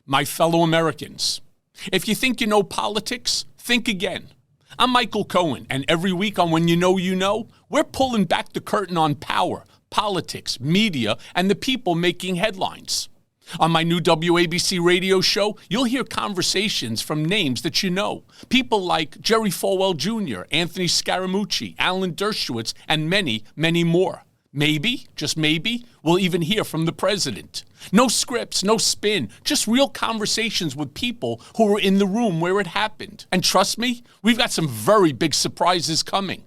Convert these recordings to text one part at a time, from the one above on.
my fellow Americans. If you think you know politics, think again. I'm Michael Cohen, and every week on When You Know, we're pulling back the curtain on power, politics, media, and the people making headlines. On my new WABC radio show, you'll hear conversations from names that you know. People like Jerry Falwell Jr., Anthony Scaramucci, Alan Dershowitz, and many, many more. Maybe, just maybe, we'll even hear from the president. No scripts, no spin, just real conversations with people who were in the room where it happened. And trust me, we've got some very big surprises coming.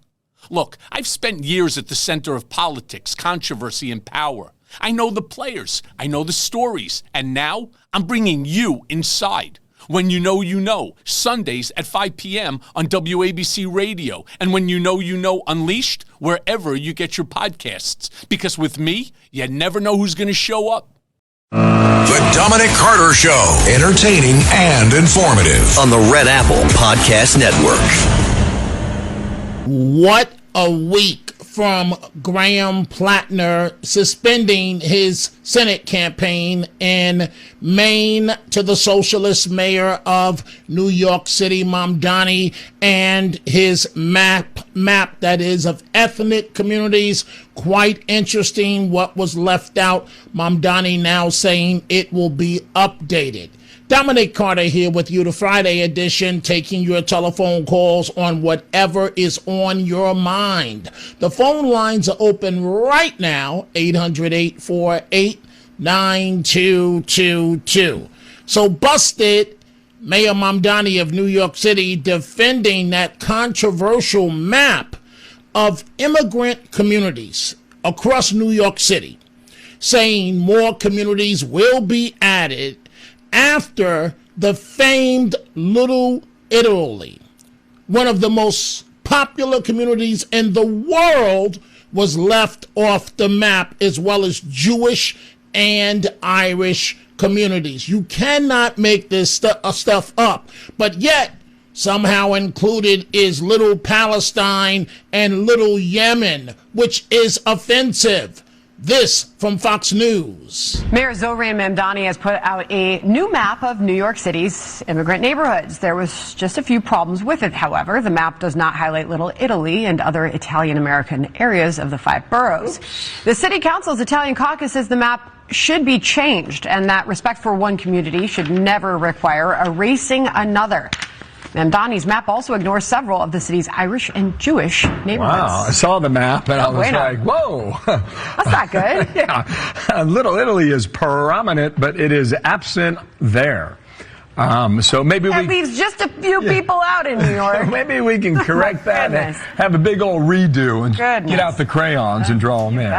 Look, I've spent years at the center of politics, controversy, and power. I know the players, I know the stories, and now I'm bringing you inside. When You Know, Sundays at 5 p.m. on WABC Radio, and When You Know Unleashed, wherever you get your podcasts. Because with me, you never know who's going to show up. The Dominic Carter Show, entertaining and informative on the Red Apple Podcast Network. What a week from Graham Plattner suspending his Senate campaign in Maine to the socialist mayor of New York City, Mamdani, and his map that is of ethnic communities. Quite interesting what was left out. Mamdani now saying it will be updated. Dominic Carter here with you, the Friday edition, taking your telephone calls on whatever is on your mind. The phone lines are open right now, 800-848-9222. So busted, Mayor Mamdani of New York City defending that controversial map of immigrant communities across New York City, saying more communities will be added after the famed Little Italy, one of the most popular communities in the world, was left off the map, as well as Jewish and Irish communities. You cannot make this stuff up, but yet somehow included is Little Palestine and Little Yemen, which is offensive. This from Fox News. Mayor Zohran Mamdani has put out a new map of New York City's immigrant neighborhoods. There was just a few problems with it, however. The map does not highlight Little Italy and other Italian-American areas of the 5 boroughs. The City Council's Italian caucus says the map should be changed and that respect for one community should never require erasing another. Mamdani's map also ignores several of the city's Irish and Jewish neighborhoods. Wow, I saw the map and I was like, whoa. That's not good. Yeah, Little Italy is prominent, but it is absent there. So maybe that leaves just a few people out in New York. Maybe we can correct that and have a big old redo and get out the crayons and draw them in.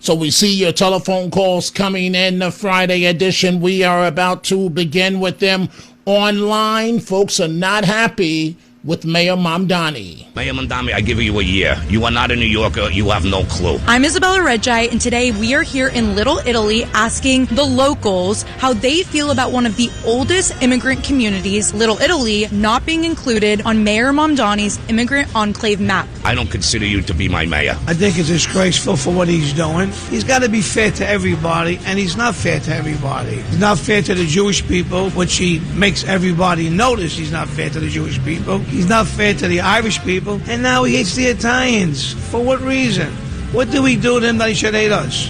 So we see your telephone calls coming in the Friday edition. We are about to begin with them. Online, folks are not happy with Mayor Mamdani. Mayor Mamdani, I give you a year. You are not a New Yorker. You have no clue. I'm Isabella Reggi, and today we are here in Little Italy asking the locals how they feel about one of the oldest immigrant communities, Little Italy, not being included on Mayor Mamdani's immigrant enclave map. I don't consider you to be my mayor. I think it's disgraceful for what he's doing. He's got to be fair to everybody, and he's not fair to everybody. He's not fair to the Jewish people, which he makes everybody notice he's not fair to the Jewish people. He's not fair to the Irish people, and now he hates the Italians. For what reason? What do we do to him that he should hate us?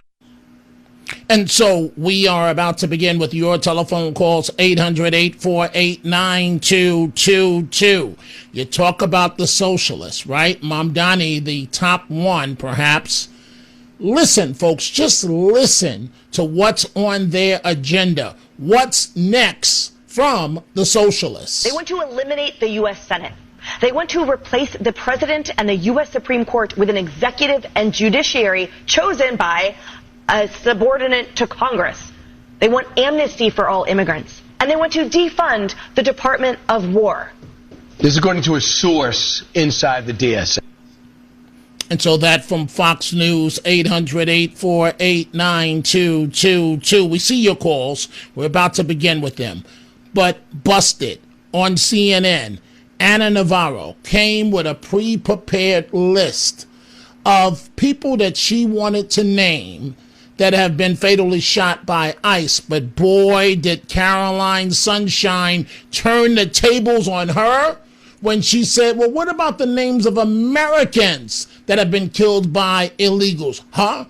And so we are about to begin with your telephone calls, 800-848-9222. You talk about the socialists, right? Mamdani, the top one, perhaps. Listen, folks, just listen to what's on their agenda. What's next from the socialists? They want to eliminate the U.S. Senate. They want to replace the president and the U.S. Supreme Court with an executive and judiciary chosen by a subordinate to Congress. They want amnesty for all immigrants. And they want to defund the Department of War. This is according to a source inside the DSA. And so that from Fox News, 800-848-9222. We see your calls. We're about to begin with them. But busted on CNN, Ana Navarro came with a pre-prepared list of people that she wanted to name that have been fatally shot by ICE. But boy, did Caroline Sunshine turn the tables on her when she said, well, what about the names of Americans that have been killed by illegals? Huh?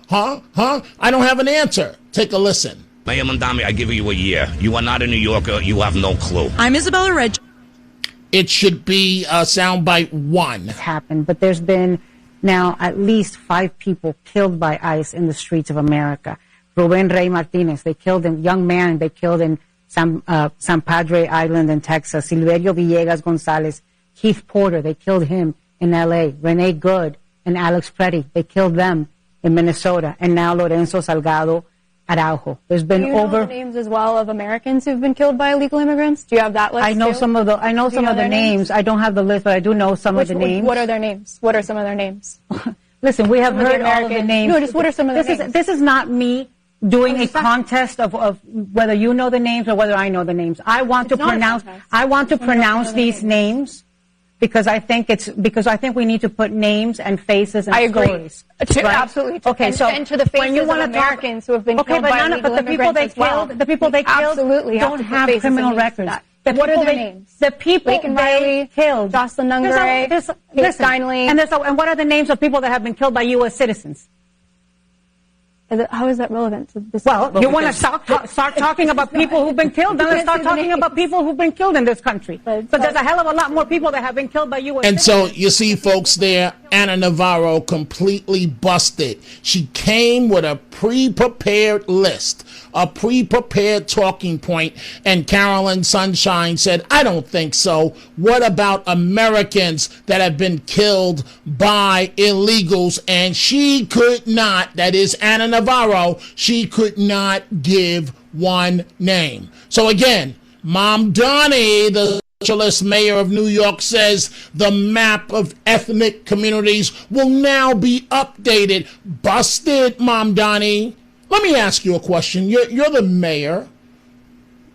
I don't have an answer. Take a listen. Mayor Mamdani, I give you a year. You are not a New Yorker. You have no clue. I'm Isabella Reg. It should be soundbite 1. It's happened, but there's been now at least 5 people killed by ICE in the streets of America. Ruben Rey Martinez, they killed a young man, they killed in San Padre Island in Texas. Silverio Villegas Gonzalez, Keith Porter, they killed him in L.A. Renee Good and Alex Preddy, they killed them in Minnesota. And now Lorenzo Salgado Araujo. There's been Do you know the names as well of Americans who've been killed by illegal immigrants? Do you have that list? I know some of the names. I don't have the list, but I do know some of the names. What are their names? What are some of their names? Listen, we have heard all of the names. No, just what are some of the names? This is not me doing a contest of whether you know the names or whether I know the names. I want to pronounce these names. Because I think we need to put names and faces and stories. I agree. Right? Absolutely. Okay, so and to the faces of Americans who have been killed by illegal immigrants the people they killed don't have criminal records. What are their names? The people Laken they Riley, killed. Jocelyn Nungare, Kate Steinle. And what are the names of people that have been killed by U.S. citizens? How is that relevant to this? Well, you want to start talking about people who've been killed, then let's start talking about people who've been killed in this country. But there's a hell of a lot more people that have been killed by U.S. And so you see, folks, there, Ana Navarro completely busted. She came with a pre-prepared list, a pre-prepared talking point, and Caroline Sunshine said, I don't think so. What about Americans that have been killed by illegals? And she could not, that is Ana Navarro, she could not give one name. So again, Mamdani, the socialist mayor of New York, says the map of ethnic communities will now be updated. Busted, Mamdani. Let me ask you a question. You're the mayor.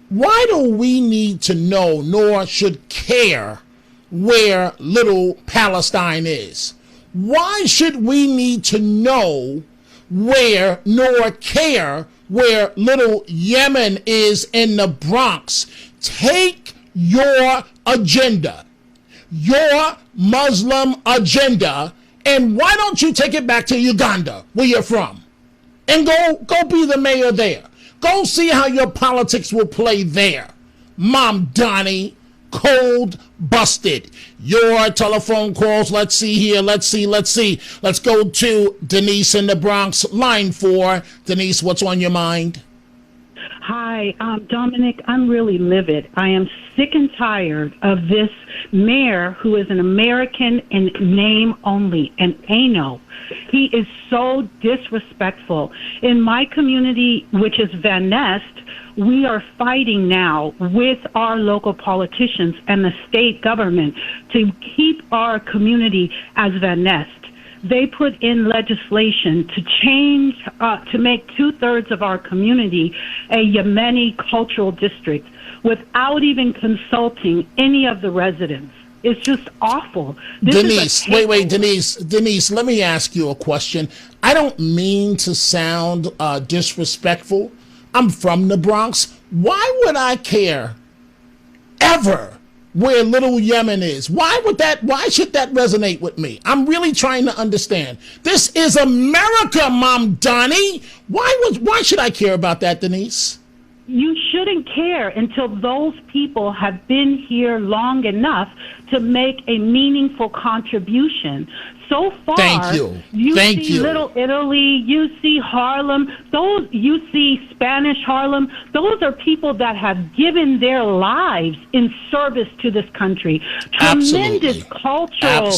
Why do we need to know, nor should care, where Little Palestine is? Why should we need to know where, nor care, where Little Yemen is in the Bronx? Take your agenda, your Muslim agenda, and why don't you take it back to Uganda, where you're from, and go be the mayor there. Go see how your politics will play there. Mamdani, cold busted. Your telephone calls, let's see here, let's see. Let's go to Denise in the Bronx, line 4. Denise, what's on your mind? Hi, Dominic, I'm really livid. I am sick and tired of this mayor who is an American in name only, an ANO. He is so disrespectful. In my community, which is Van Nest, we are fighting now with our local politicians and the state government to keep our community as Van Nest. They put in legislation to change, to make 2/3 of our community a Yemeni cultural district without even consulting any of the residents. It's just awful. Denise, Denise, let me ask you a question. I don't mean to sound disrespectful. I'm from the Bronx. Why would I care ever where Little Yemen is? Why should that resonate with me? I'm really trying to understand. This is America, Mamdani. Why should I care about that, Denise? You shouldn't care until those people have been here long enough to make a meaningful contribution. So far, you see Little Italy, you see Harlem, you see Spanish Harlem. Those are people that have given their lives in service to this country. Tremendous cultural,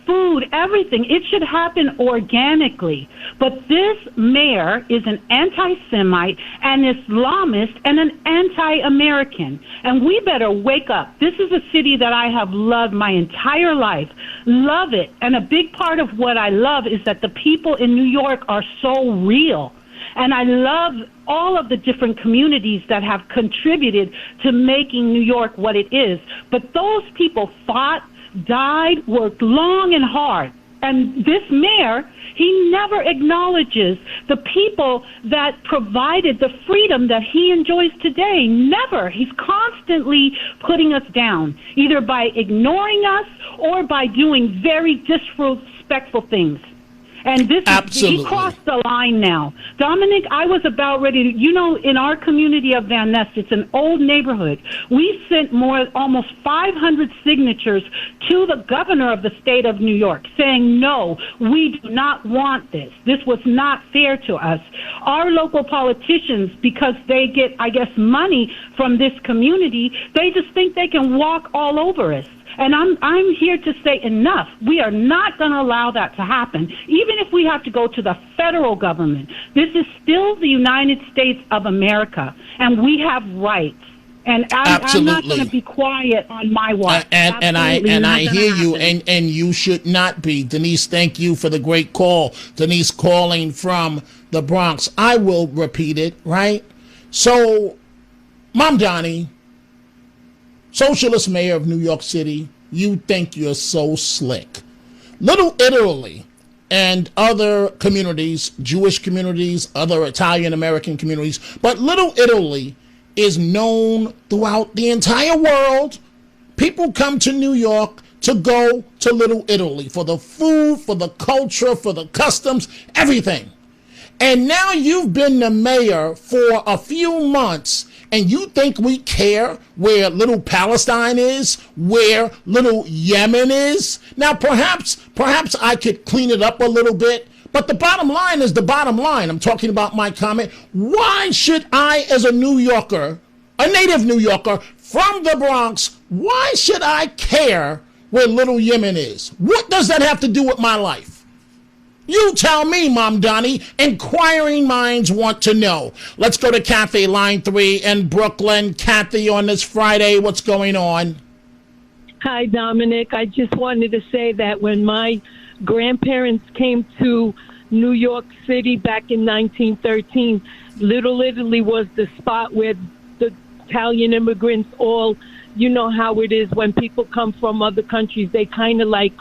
food, everything. It should happen organically. But this mayor is an anti-Semite, an Islamist, and an anti-American. And we better wake up. This is a city that I have loved my entire life. Love it. And a big part of what I love is that the people in New York are so real. And I love all of the different communities that have contributed to making New York what it is. But those people fought, died, worked long and hard And this mayor, he never acknowledges the people that provided the freedom that he enjoys today. Never. He's constantly putting us down, either by ignoring us or by doing very disrespectful things. And this he crossed the line now. Dominic, I was about ready to, in our community of Van Ness, it's an old neighborhood. We sent almost 500 signatures to the governor of the state of New York saying, no, we do not want this. This was not fair to us. Our local politicians, because they get, I guess, money from this community, they just think they can walk all over us. And I'm here to say enough. We are not going to allow that to happen, even if we have to go to the federal government. This is still the United States of America, and we have rights. And I'm not going to be quiet on my watch. And I hear you, and you should not be. Denise, thank you for the great call. Denise calling from the Bronx. I will repeat it, right? So, Mom Donnie, socialist mayor of New York City, you think you're so slick. Little Italy and other communities, Jewish communities, other Italian American communities, but Little Italy is known throughout the entire world. People come to New York to go to Little Italy for the food, for the culture, for the customs, everything. And now you've been the mayor for a few months, and you think we care where little Palestine is, where little Yemen is? Now, perhaps I could clean it up a little bit, but the bottom line is the bottom line. I'm talking about my comment. Why should I, as a New Yorker, a native New Yorker from the Bronx, why should I care where little Yemen is? What does that have to do with my life? You tell me, Mom Donnie. Inquiring minds want to know. Let's go to Kathy, line 3 in Brooklyn. Kathy, on this Friday, what's going on? Hi, Dominic. I just wanted to say that when my grandparents came to New York City back in 1913, Little Italy was the spot where the Italian immigrants all, you know how it is when people come from other countries, they kind of like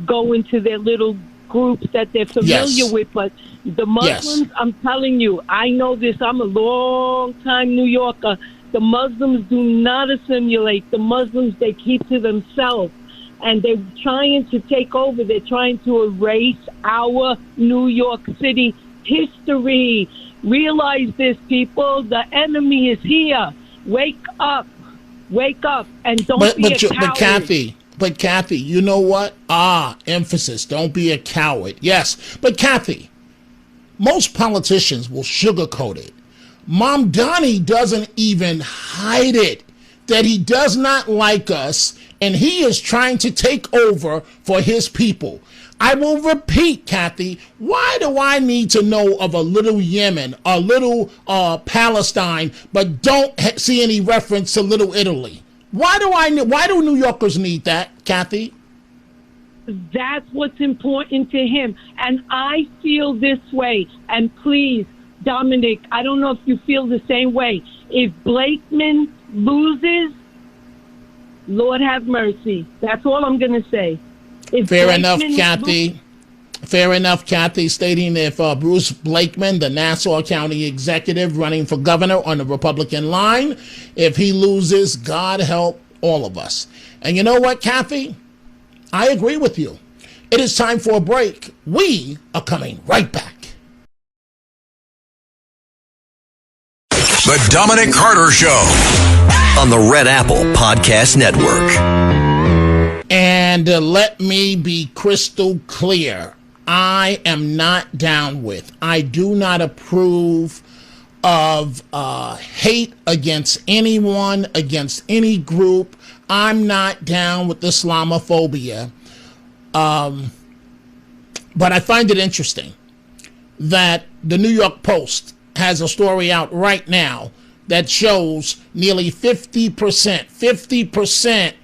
go into their little groups that they're familiar with, but the Muslims, I'm telling you, I know this, I'm a long-time New Yorker, the Muslims do not assimilate. The Muslims, they keep to themselves, and they're trying to take over. They're trying to erase our New York City history. Realize this, people, the enemy is here. Wake up, and don't be a coward. But Kathy, you know what? Emphasis. Don't be a coward. Yes. But Kathy, most politicians will sugarcoat it. Mom Donnie doesn't even hide it, that he does not like us, and he is trying to take over for his people. I will repeat, Kathy, why do I need to know of a little Yemen, a little Palestine, but don't see any reference to Little Italy? Why do New Yorkers need that, Kathy? That's what's important to him. And I feel this way. And please, Dominic, I don't know if you feel the same way. If Blakeman loses, Lord have mercy. That's all I'm going to say. Fair enough, Kathy. Fair enough, Kathy, stating if Bruce Blakeman, the Nassau County executive running for governor on the Republican line, if he loses, God help all of us. And you know what, Kathy? I agree with you. It is time for a break. We are coming right back. The Dominic Carter Show on the Red Apple Podcast Network. And let me be crystal clear. I am not down with. I do not approve of hate against anyone, against any group. I'm not down with Islamophobia. But I find it interesting that the New York Post has a story out right now that shows nearly 50%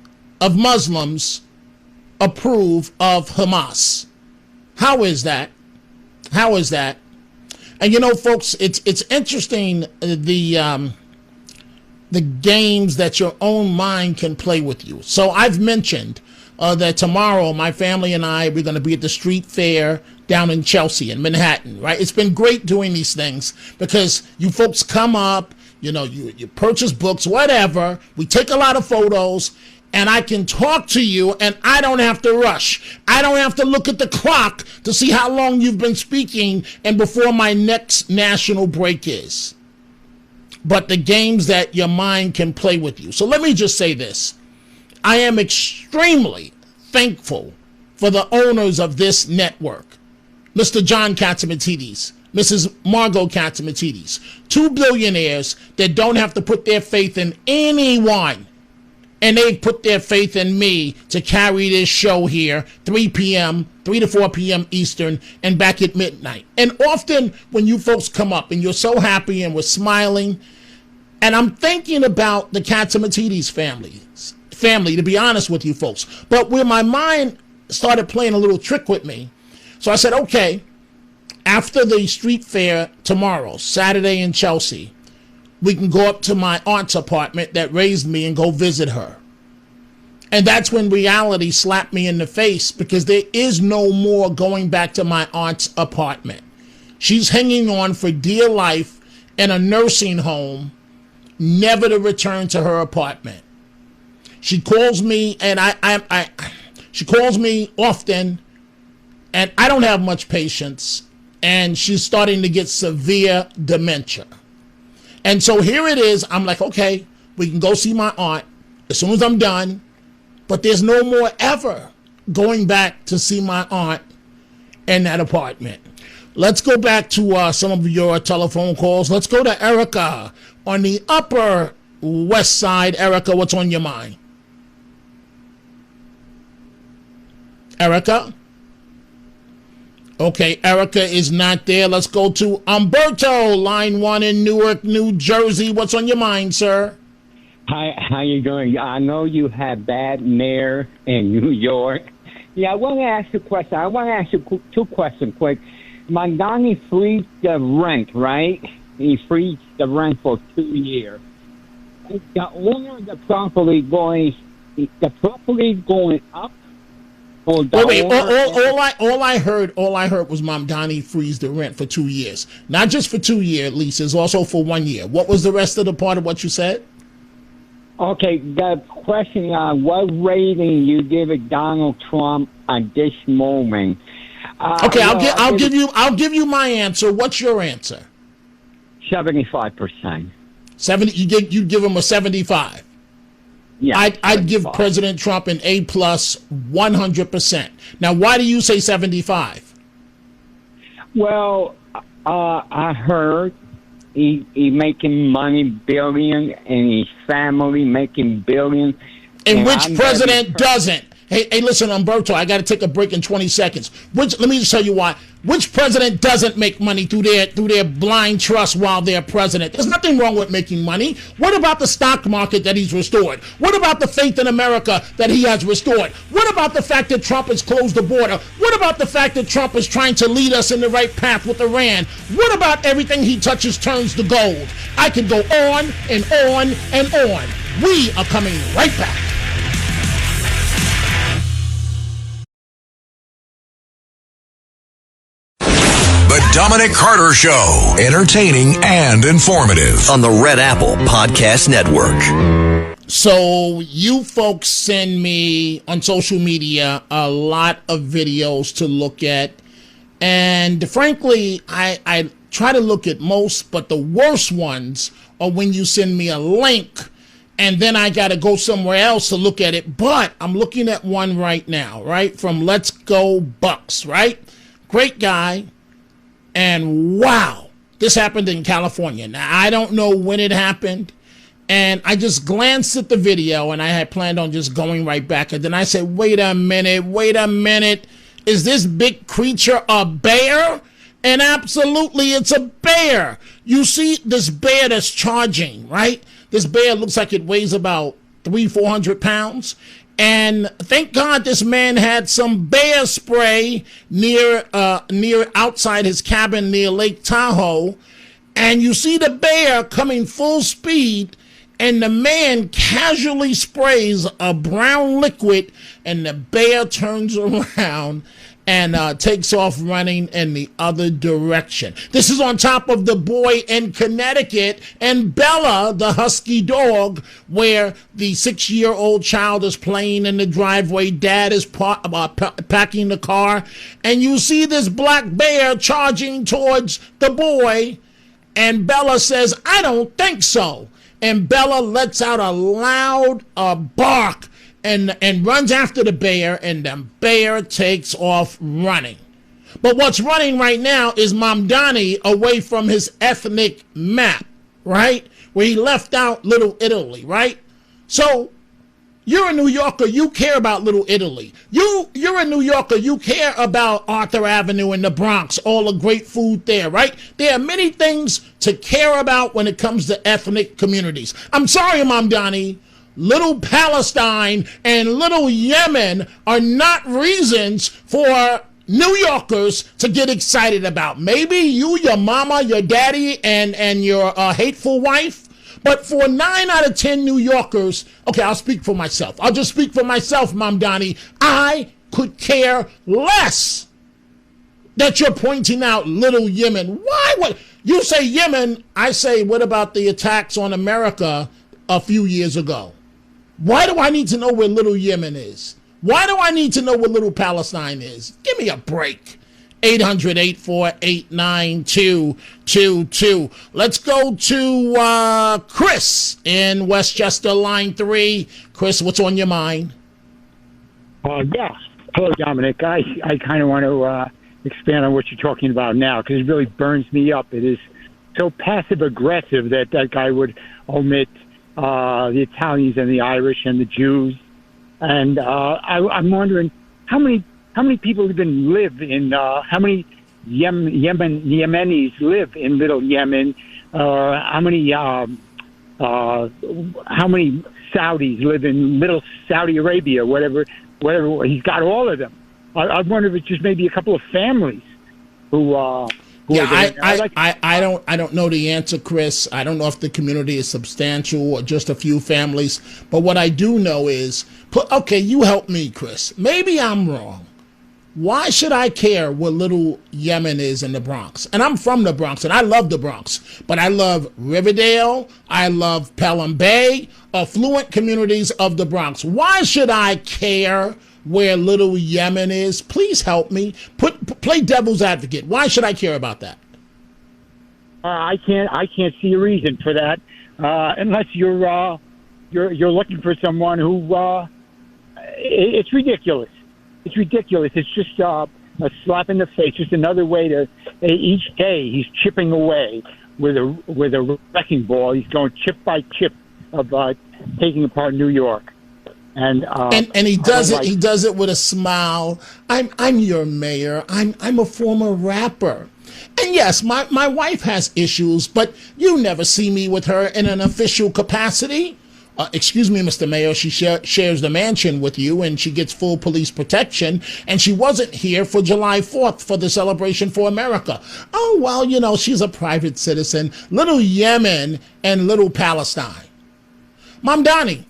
of Muslims approve of Hamas. How is that? How is that? And you know, folks, it's interesting the games that your own mind can play with you. So I've mentioned that tomorrow my family and we're going to be at the street fair down in Chelsea in Manhattan, right? It's been great doing these things because you folks come up, you purchase books, whatever. We take a lot of photos, and I can talk to you, and I don't have to rush. I don't have to look at the clock to see how long you've been speaking and before my next national break is. But the games that your mind can play with you. So let me just say this. I am extremely thankful for the owners of this network. Mr. John Katsimatidis, Mrs. Margot Katsimatidis, 2 billionaires that don't have to put their faith in anyone. And they've put their faith in me to carry this show here, 3 to 4 p.m. Eastern, and back at midnight. And often when you folks come up and you're so happy and we're smiling, and I'm thinking about the Katsimatidis family, to be honest with you folks. But where my mind started playing a little trick with me, so I said, okay, after the street fair tomorrow, Saturday in Chelsea, we can go up to my aunt's apartment that raised me and go visit her. And that's when reality slapped me in the face, because there is no more going back to my aunt's apartment. She's hanging on for dear life in a nursing home, never to return to her apartment. She calls me, and she calls me often, and I don't have much patience, and she's starting to get severe dementia. And so here it is. I'm like, okay, we can go see my aunt as soon as I'm done, but there's no more ever going back to see my aunt in that apartment. Let's go back to some of your telephone calls. Let's go to Erica on the Upper West Side. Erica, what's on your mind? Erica? Okay, Erica is not there. Let's go to Umberto, line 1 in Newark, New Jersey. What's on your mind, sir? Hi, how you doing? I know you have bad mayor in New York. Yeah, I want to ask you a question. I want to ask you 2 questions quick. Mamdani frees the rent, right? He frees the rent for 2 years. The owner of the property going up. Wait, all I heard was Mamdani freeze the rent for 2 years. Not just for 2 year leases, also for 1 year. What was the rest of the part of what you said? Okay, the question, what rating you give it Donald Trump at this moment? Okay, I'll give you my answer. What's your answer? 75%. 70. You'd give him a 75. Yeah, I'd give President Trump an A+ 100%. Now, why do you say 75? Well, I heard he making money, billion, and his family making billions. And which president doesn't? Hey, listen, Umberto, I got to take a break in 20 seconds. Let me just tell you why. Which president doesn't make money through their blind trust while they're president? There's nothing wrong with making money. What about the stock market that he's restored? What about the faith in America that he has restored? What about the fact that Trump has closed the border? What about the fact that Trump is trying to lead us in the right path with Iran? What about everything he touches turns to gold? I can go on and on and on. We are coming right back. The Dominic Carter Show. Entertaining and informative. On the Red Apple Podcast Network. So you folks send me on social media a lot of videos to look at. And frankly, I try to look at most, but the worst ones are when you send me a link and then I got to go somewhere else to look at it. But I'm looking at one right now, right? From Let's Go Bucks, right? Great guy. And wow, this happened in California. Now, I don't know when it happened. And I just glanced at the video and I had planned on just going right back. And then I said, wait a minute. Is this big creature a bear? And absolutely, it's a bear. You see this bear that's charging, right? This bear looks like it weighs about 300-400 pounds. And thank God this man had some bear spray near outside his cabin near Lake Tahoe. And you see the bear coming full speed. and the man casually sprays a brown liquid, and the bear turns around and takes off running in the other direction. This is on top of the boy in Connecticut and Bella, the husky dog, where the 6-year-old child is playing in the driveway. Dad is packing the car, and you see this black bear charging towards the boy, and Bella says, "I don't think so." And Bella lets out a loud bark and runs after the bear, and the bear takes off running. But what's running right now is Mamdani away from his ethnic map, right? Where he left out Little Italy, right? So you're a New Yorker, you care about Little Italy. You're a New Yorker, you care about Arthur Avenue in the Bronx, all the great food there, right? There are many things to care about when it comes to ethnic communities. I'm sorry, Mamdani. Little Palestine and Little Yemen are not reasons for New Yorkers to get excited about. Maybe you, your mama, your daddy, and your hateful wife. But for 9 out of 10 New Yorkers, okay, I'll speak for myself. I'll just speak for myself, Mamdani. I could care less that you're pointing out Little Yemen. Why would you say Yemen? I say, what about the attacks on America a few years ago? Why do I need to know where Little Yemen is? Why do I need to know where Little Palestine is? Give me a break. 800-848-9222. Let's go to Chris in Westchester, line 3. Chris, what's on your mind? Yeah. Hello, Dominic. I kind of want to expand on what you're talking about now, because it really burns me up. It is so passive-aggressive that guy would omit the Italians and the Irish and the Jews, and I'm wondering how many people even live in how many Yemenis live in Little Yemen, how many Saudis live in Little Saudi Arabia, whatever. He's got all of them. I wonder if it's just maybe a couple of families who. I don't know the answer, Chris. I don't know if the community is substantial or just a few families. But what I do know is, okay, you help me, Chris. Maybe I'm wrong. Why should I care what Little Yemen is in the Bronx? And I'm from the Bronx, and I love the Bronx. But I love Riverdale. I love Pelham Bay, affluent communities of the Bronx. Why should I care where Little Yemen is? Please help me. Play devil's advocate. Why should I care about that? I can't see a reason for that, unless you're looking for someone who. It's ridiculous. It's ridiculous. It's just a slap in the face. Just another way to. Each day he's chipping away with a wrecking ball. He's going chip by chip of taking apart New York. And he does it. He does it with a smile. I'm your mayor. I'm a former rapper, and yes, my wife has issues, but you never see me with her in an official capacity. Excuse me, Mr. Mayor. She shares the mansion with you, and she gets full police protection. And she wasn't here for July 4th for the celebration for America. Oh well, she's a private citizen. Little Yemen and Little Palestine. Mamdani,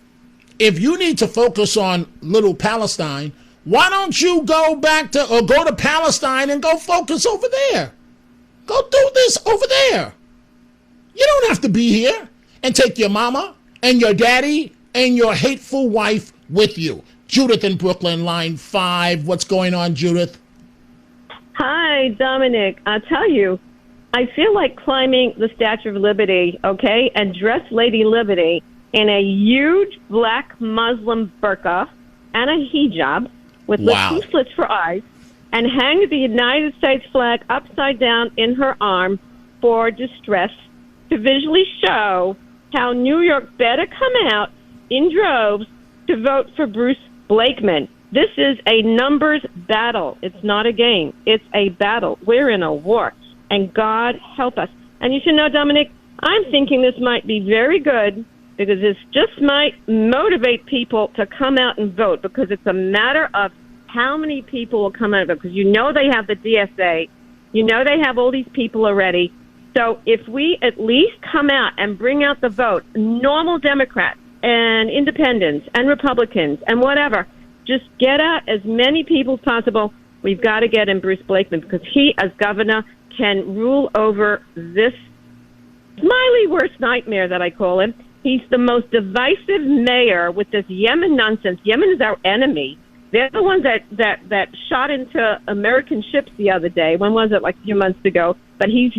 if you need to focus on Little Palestine, why don't you go to Palestine and go focus over there? Go do this over there. You don't have to be here and take your mama and your daddy and your hateful wife with you. Judith in Brooklyn, line 5. What's going on, Judith? Hi, Dominic. I'll tell you, I feel like climbing the Statue of Liberty, okay, and dress Lady Liberty in a huge black Muslim burqa and a hijab with two slits for eyes, and hang the United States flag upside down in her arm for distress to visually show how New York better come out in droves to vote for Bruce Blakeman. This is a numbers battle. It's not a game. It's a battle. We're in a war, and God help us. And you should know, Dominic, I'm thinking this might be very good, because this just might motivate people to come out and vote, because it's a matter of how many people will come out and vote. Because they have the DSA, they have all these people already, So if we at least come out and bring out the vote, normal Democrats and independents and Republicans and whatever, just get out as many people as possible. We've got to get in Bruce Blakeman because he, as governor, can rule over this Smiley worst nightmare that I call him. He's the most divisive mayor with this Yemen nonsense. Yemen is our enemy. They're the ones that shot into American ships the other day. When was it? Like a few months ago. But he's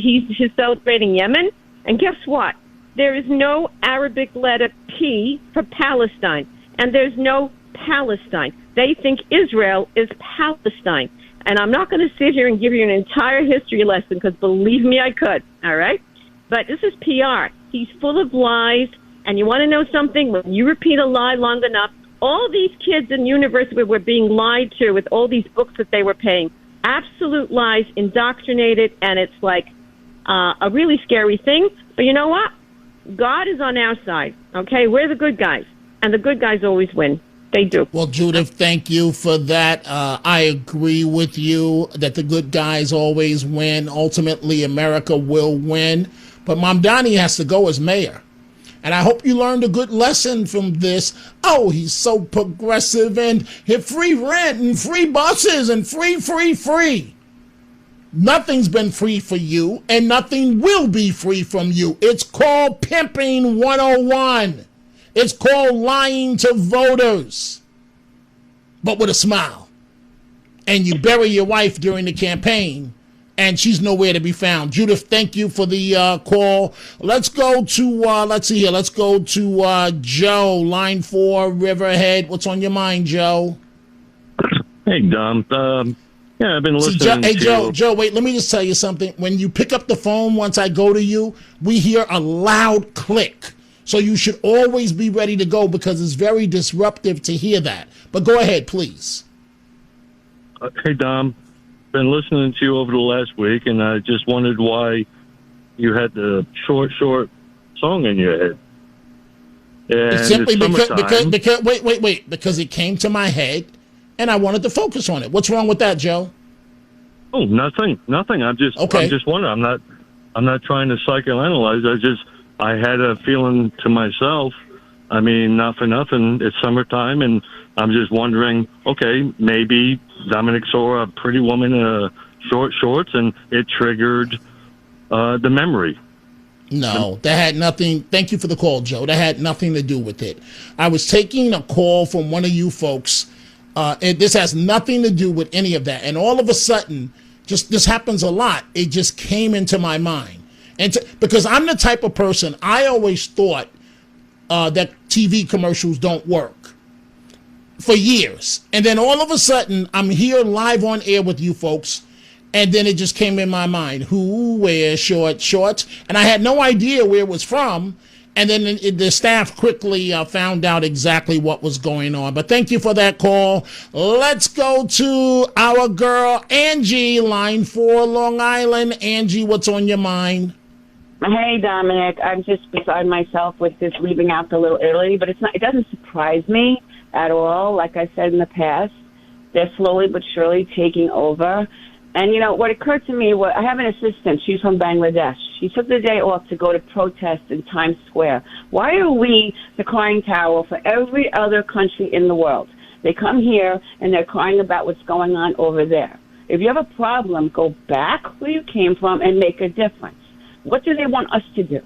celebrating Yemen. And guess what? There is no Arabic letter P for Palestine. And there's no Palestine. They think Israel is Palestine. And I'm not going to sit here and give you an entire history lesson because believe me, I could. All right? But this is PR. He's full of lies. And you want to know something? When you repeat a lie long enough, all these kids in university were being lied to with all these books that they were paying. Absolute lies, indoctrinated, and it's like a really scary thing. But you know what? God is on our side, okay? We're the good guys, and the good guys always win. They do. Well, Judith, thank you for that. I agree with you that the good guys always win. Ultimately, America will win. But Mamdani has to go as mayor. And I hope you learned a good lesson from this. Oh, he's so progressive and free rent and free buses and free. Nothing's been free for you and nothing will be free from you. It's called Pimping 101. It's called lying to voters, but with a smile. And you bury your wife during the campaign and she's nowhere to be found. Judith, thank you for the call. Let's go to, let's see here. Let's go to Joe, line 4, Riverhead. What's on your mind, Joe? Hey, Dom. Yeah, I've been listening to... Joe, wait, let me just tell you something. When you pick up the phone, once I go to you, we hear a loud click. So you should always be ready to go because it's very disruptive to hear that. But go ahead, please. Hey, Dom. Been listening to you over the last week, and I just wondered why you had the short song in your head. And it's simply because it came to my head, and I wanted to focus on it. What's wrong with that, Joe? Oh, nothing. I'm just wondering. I'm not trying to psychoanalyze. I had a feeling to myself. I mean, not for nothing. It's summertime, and I'm just wondering, okay, maybe Dominic saw a pretty woman in short shorts, and it triggered the memory. No, that had nothing. Thank you for the call, Joe. That had nothing to do with it. I was taking a call from one of you folks, and this has nothing to do with any of that. And all of a sudden, this happens a lot. It just came into my mind. Because I'm the type of person, I always thought that TV commercials don't work for years. And then all of a sudden, I'm here live on air with you folks, and then it just came in my mind, who wears short shorts? And I had no idea where it was from. And then the staff quickly found out exactly what was going on. But thank you for that call. Let's go to our girl, Angie, line 4, Long Island. Angie, what's on your mind? Hey, Dominic, I'm just beside myself with this leaving out the Little Italy, but it doesn't surprise me at all. Like I said in the past, they're slowly but surely taking over. And, you know, what occurred to me, I have an assistant. She's from Bangladesh. She took the day off to go to protest in Times Square. Why are we the crying towel for every other country in the world? They come here and they're crying about what's going on over there. If you have a problem, go back where you came from and make a difference. What do they want us to do?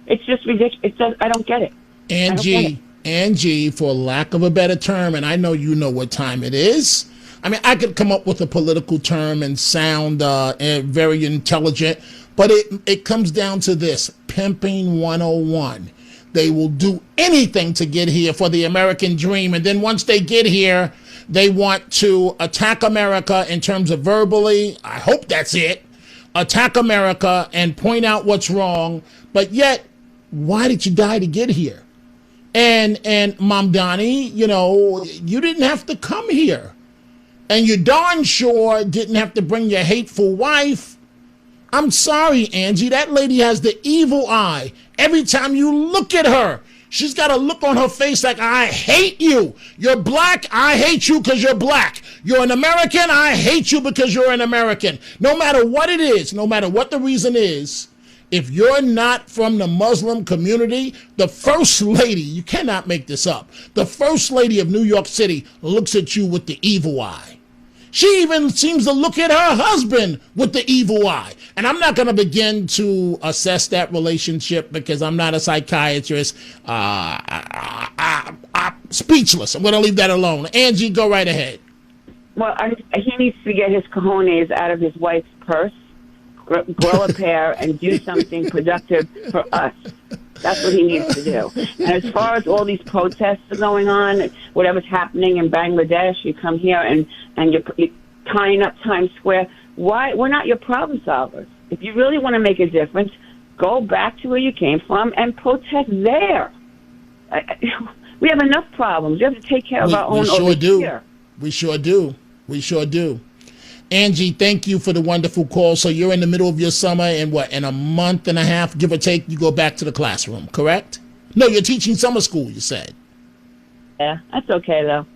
It's just ridiculous. I don't get it. Angie, for lack of a better term, and I know you know what time it is. I mean, I could come up with a political term and sound very intelligent, but it comes down to this, pimping 101. They will do anything to get here for the American dream, and then once they get here, they want to attack America in terms of verbally. I hope that's it. Attack America and point out what's wrong, but yet, why did you die to get here? And Mamdani, you know, you didn't have to come here. And you darn sure didn't have to bring your hateful wife. I'm sorry, Angie, that lady has the evil eye. Every time you look at her, She's got a look on her face like, I hate you. You're black, I hate you because you're black. You're an American, I hate you because you're an American. No matter what it is, no matter what the reason is, if you're not from the Muslim community, the first lady, you cannot make this up, the first lady of New York City looks at you with the evil eye. She even seems to look at her husband with the evil eye. And I'm not going to begin to assess that relationship because I'm not a psychiatrist. Speechless. I'm going to leave that alone. Angie, go right ahead. Well, he needs to get his cojones out of his wife's purse, grow a pair, and do something productive for us. That's what he needs to do. And as far as all these protests are going on, whatever's happening in Bangladesh, you come here and you're tying up Times Square. Why? We're not your problem solvers. If you really want to make a difference, go back to where you came from and protest there. We have enough problems. We have to take care of our own over here. We sure do. We sure do. Angie, thank you for the wonderful call. So you're in the middle of your summer, and in a month and a half, give or take, you go back to the classroom, correct? No, you're teaching summer school, you said. Yeah, that's okay, though.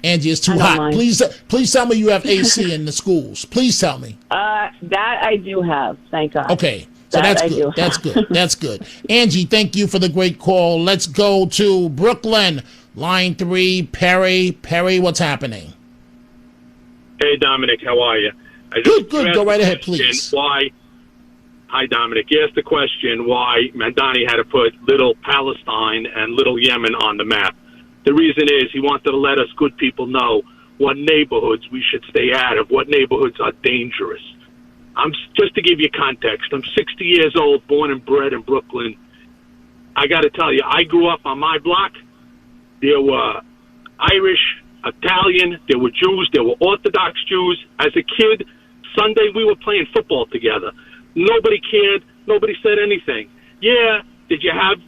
Angie, it's too hot. Mind. Please tell me you have AC in the schools. Please tell me. That I do have, thank God. Okay, so that's good. That's good. That's good. Angie, thank you for the great call. Let's go to Brooklyn, line 3, Perry. Perry, what's happening? Hey, Dominic, how are you? Good. Go right ahead, please. Hi, Dominic. You asked the question why Mandani had to put Little Palestine and Little Yemen on the map. The reason is he wanted to let us good people know what neighborhoods we should stay out of, what neighborhoods are dangerous. Just to give you context, I'm 60 years old, born and bred in Brooklyn. I got to tell you, I grew up on my block. There were Irish, Italian, there were Jews, there were Orthodox Jews. As a kid, Sunday we were playing football together. Nobody cared. Nobody said anything. Yeah, did you have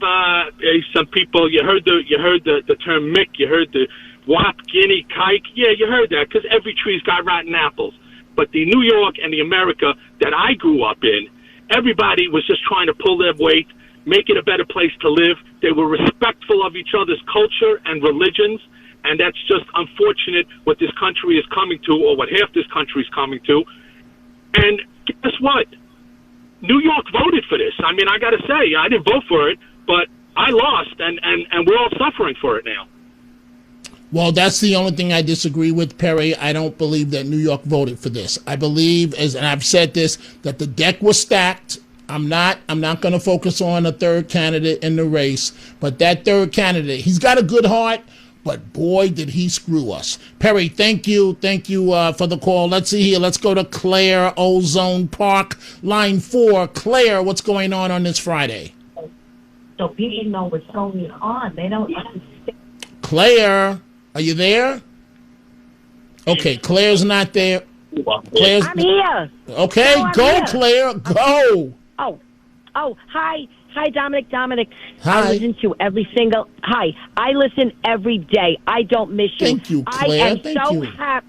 some people? You heard the term Mick. You heard the Wap, Guinea, Kike. Yeah, you heard that because every tree's got rotten apples. But the New York and the America that I grew up in, everybody was just trying to pull their weight, make it a better place to live. They were respectful of each other's culture and religions. And that's just unfortunate what this country is coming to, or what half this country is coming to. And guess what? New York voted for this. I mean, I got to say, I didn't vote for it, but I lost, and we're all suffering for it now. Well, that's the only thing I disagree with, Perry. I don't believe that New York voted for this. I believe, and I've said this, that the deck was stacked. I'm not going to focus on a third candidate in the race, but that third candidate, he's got a good heart. But boy, did he screw us. Perry, thank you. Thank you for the call. Let's see here. Let's go to Claire, Ozone Park, line 4. Claire, what's going on this Friday? So people know what's going on. They don't understand. Claire, are you there? Okay, Claire's not there. I'm here. Okay, no, go, here. Claire, go. Oh, hi. Hi, Dominic. Hi. I listen to every single... Hi. I listen every day. I don't miss you. Thank you, Claire. I am so happy.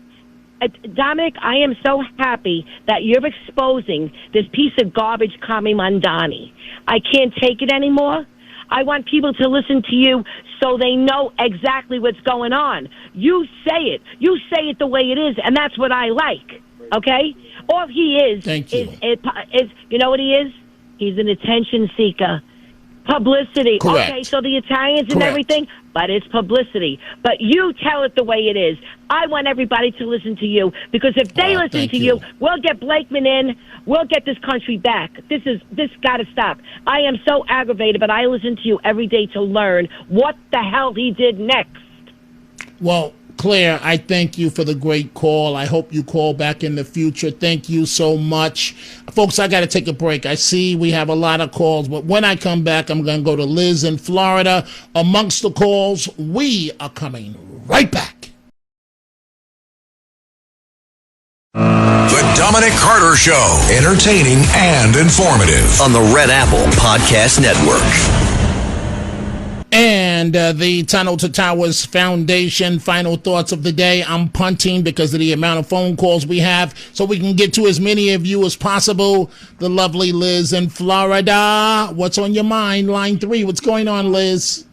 Dominic, I am so happy that you're exposing this piece of garbage, Kami Mandani. I can't take it anymore. I want people to listen to you so they know exactly what's going on. You say it. You say it the way it is, and that's what I like. Okay? All he is... Thank you. Is you know what he is? He's an attention seeker. Publicity. Correct. Okay, so the Italians and Correct. everything, but it's publicity. But you tell it the way it is. I want everybody to listen to you, because if they listen to you, we'll get Blakeman in. We'll get this country back. This got to stop. I am so aggravated, but I listen to you every day to learn what the hell he did next. Well, Claire, I thank you for the great call. I hope you call back in the future. Thank you so much. Folks, I got to take a break. I see we have a lot of calls, but when I come back, I'm going to go to Liz in Florida. Amongst the calls, we are coming right back. The Dominic Carter Show, entertaining and informative. On the Red Apple Podcast Network. And the Tunnel to Towers Foundation, final thoughts of the day. I'm punting because of the amount of phone calls we have, so we can get to as many of you as possible. The lovely Liz in Florida. What's on your mind? Line 3. What's going on, Liz?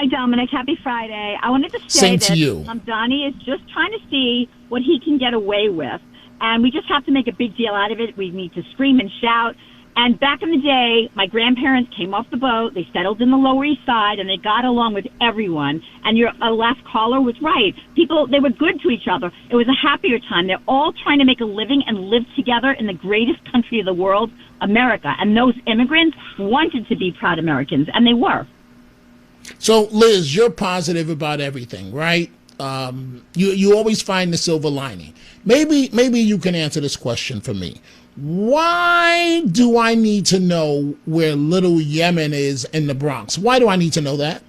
Hi, Dominic. Happy Friday. I wanted to say Same that to you. Donnie is just trying to see what he can get away with. And we just have to make a big deal out of it. We need to scream and shout. And back in the day, my grandparents came off the boat. They settled in the Lower East Side, and they got along with everyone. And your last caller was right. People, they were good to each other. It was a happier time. They're all trying to make a living and live together in the greatest country of the world, America. And those immigrants wanted to be proud Americans, and they were. So, Liz, you're positive about everything, right? You always find the silver lining. Maybe you can answer this question for me. Why do I need to know where Little Yemen is in the Bronx? Why do I need to know that?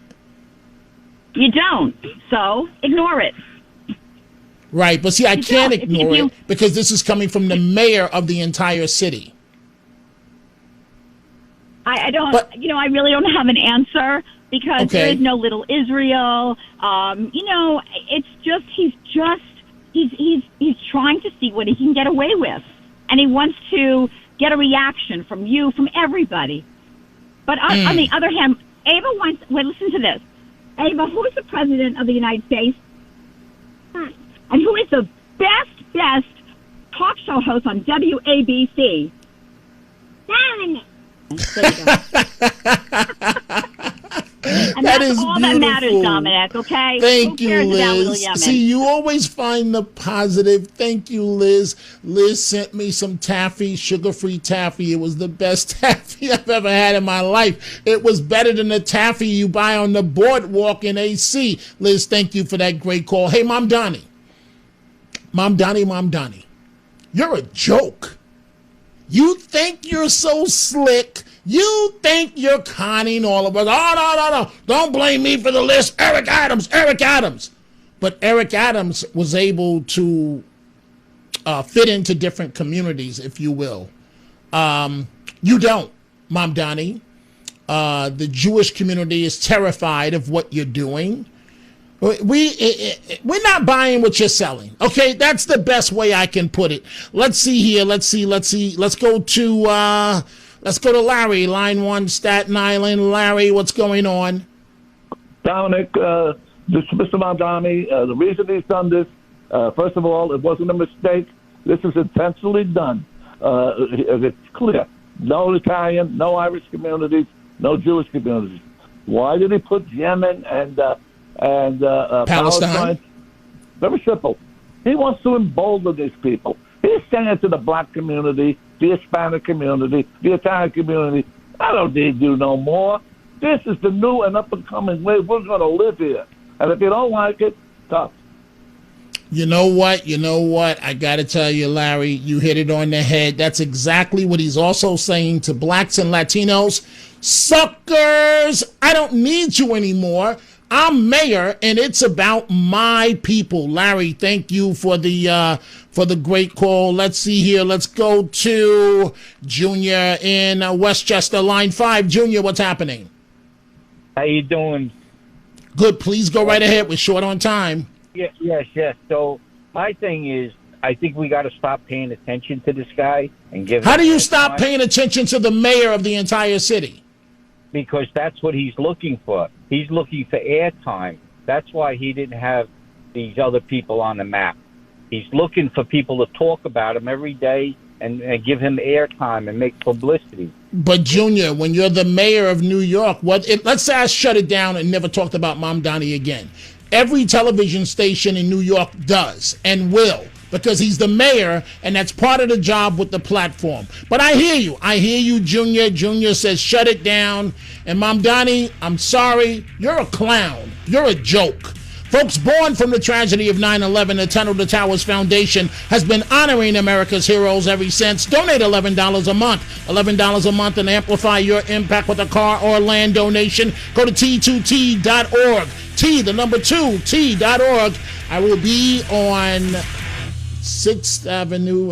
You don't, so ignore it. Right, but see, I can't ignore it because this is coming from the mayor of the entire city. I don't, I really don't have an answer because there is no Little Israel. It's just, he's trying to see what he can get away with. And he wants to get a reaction from you, from everybody. But on the other hand, Ava wants, listen to this. Ava, who is the president of the United States? And who is the best talk show host on WABC? Dominic. There you go. And that that's is all beautiful. that matters, Dominic, okay? Thank Who you, cares about Little Liz. Yemen? See, you always find the positive. Thank you, Liz. Liz sent me some taffy, sugar-free taffy. It was the best taffy I've ever had in my life. It was better than the taffy you buy on the boardwalk in AC. Liz, thank you for that great call. Hey, Mom Donnie. Mom Donnie. You're a joke. You think you're so slick. You think you're conning all of us. Oh, no. Don't blame me for the list. Eric Adams. But Eric Adams was able to fit into different communities, if you will. You don't, Mom Donnie. The Jewish community is terrified of what you're doing. We're not buying what you're selling. Okay, that's the best way I can put it. Let's see here. Let's go to Larry, line 1, Staten Island. Larry, what's going on? Dominic, this is Mr. Mondani. The reason he's done this, first of all, it wasn't a mistake. This is intentionally done. It's clear. No Italian, no Irish communities, no Jewish communities. Why did he put Yemen and Palestine? Very simple. He wants to embolden these people. He's saying to the black community, the Hispanic community, the Italian community, I don't need you no more. This is the new and up-and-coming way we're going to live here. And if you don't like it, tough. You know what? I got to tell you, Larry, you hit it on the head. That's exactly what he's also saying to blacks and Latinos. Suckers, I don't need you anymore. I'm mayor, and it's about my people. Larry, thank you for the great call. Let's see here. Let's go to Junior in Westchester, line 5. Junior, what's happening? How you doing? Good. Please go right ahead. We're short on time. Yes. So my thing is, I think we got to stop paying attention to this guy and give. How do you stop paying attention to the mayor of the entire city? Because that's what he's looking for. He's looking for airtime. That's why he didn't have these other people on the map. He's looking for people to talk about him every day and give him airtime and make publicity. But, Junior, when you're the mayor of New York, let's say I shut it down and never talked about Mom Donnie again. Every television station in New York does and will, because he's the mayor, and that's part of the job with the platform. But I hear you, Junior. Junior says shut it down. And Mom Donnie, I'm sorry, you're a clown. You're a joke. Folks, born from the tragedy of 9/11, the Tunnel to Towers Foundation has been honoring America's heroes ever since. Donate $11 a month. $11 a month and amplify your impact with a car or land donation. Go to T2T.org. T2T.org. I will be on 6th Avenue.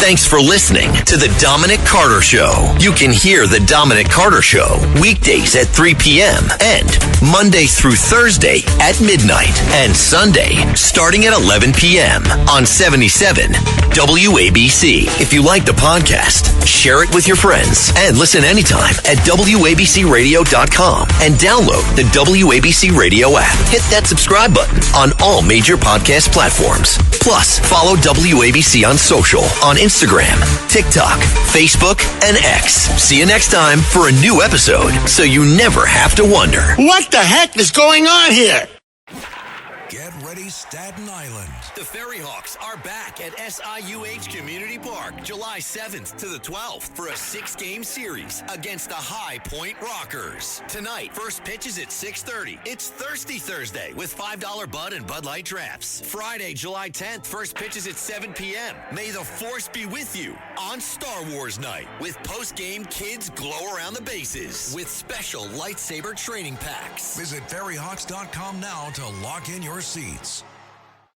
Thanks for listening to The Dominic Carter Show. You can hear The Dominic Carter Show weekdays at 3 p.m. and Monday through Thursday at midnight and Sunday starting at 11 p.m. on 77 WABC. If you like the podcast, share it with your friends and listen anytime at WABCRadio.com and download the WABC Radio app. Hit that subscribe button on all major podcast platforms. Plus, follow WABC on social on Instagram, TikTok, Facebook, and X. See you next time for a new episode so you never have to wonder. What the heck is going on here? Get ready, Staten Island. The Ferry Hawks are back at SIUH Community Park July 7th to the 12th for a 6-game series against the High Point Rockers. Tonight, first pitch is at 6:30. It's Thirsty Thursday with $5 Bud and Bud Light Drafts. Friday, July 10th, first pitch is at 7 p.m. May the Force be with you on Star Wars Night with post-game kids glow around the bases with special lightsaber training packs. Visit ferryhawks.com now to lock in your seats.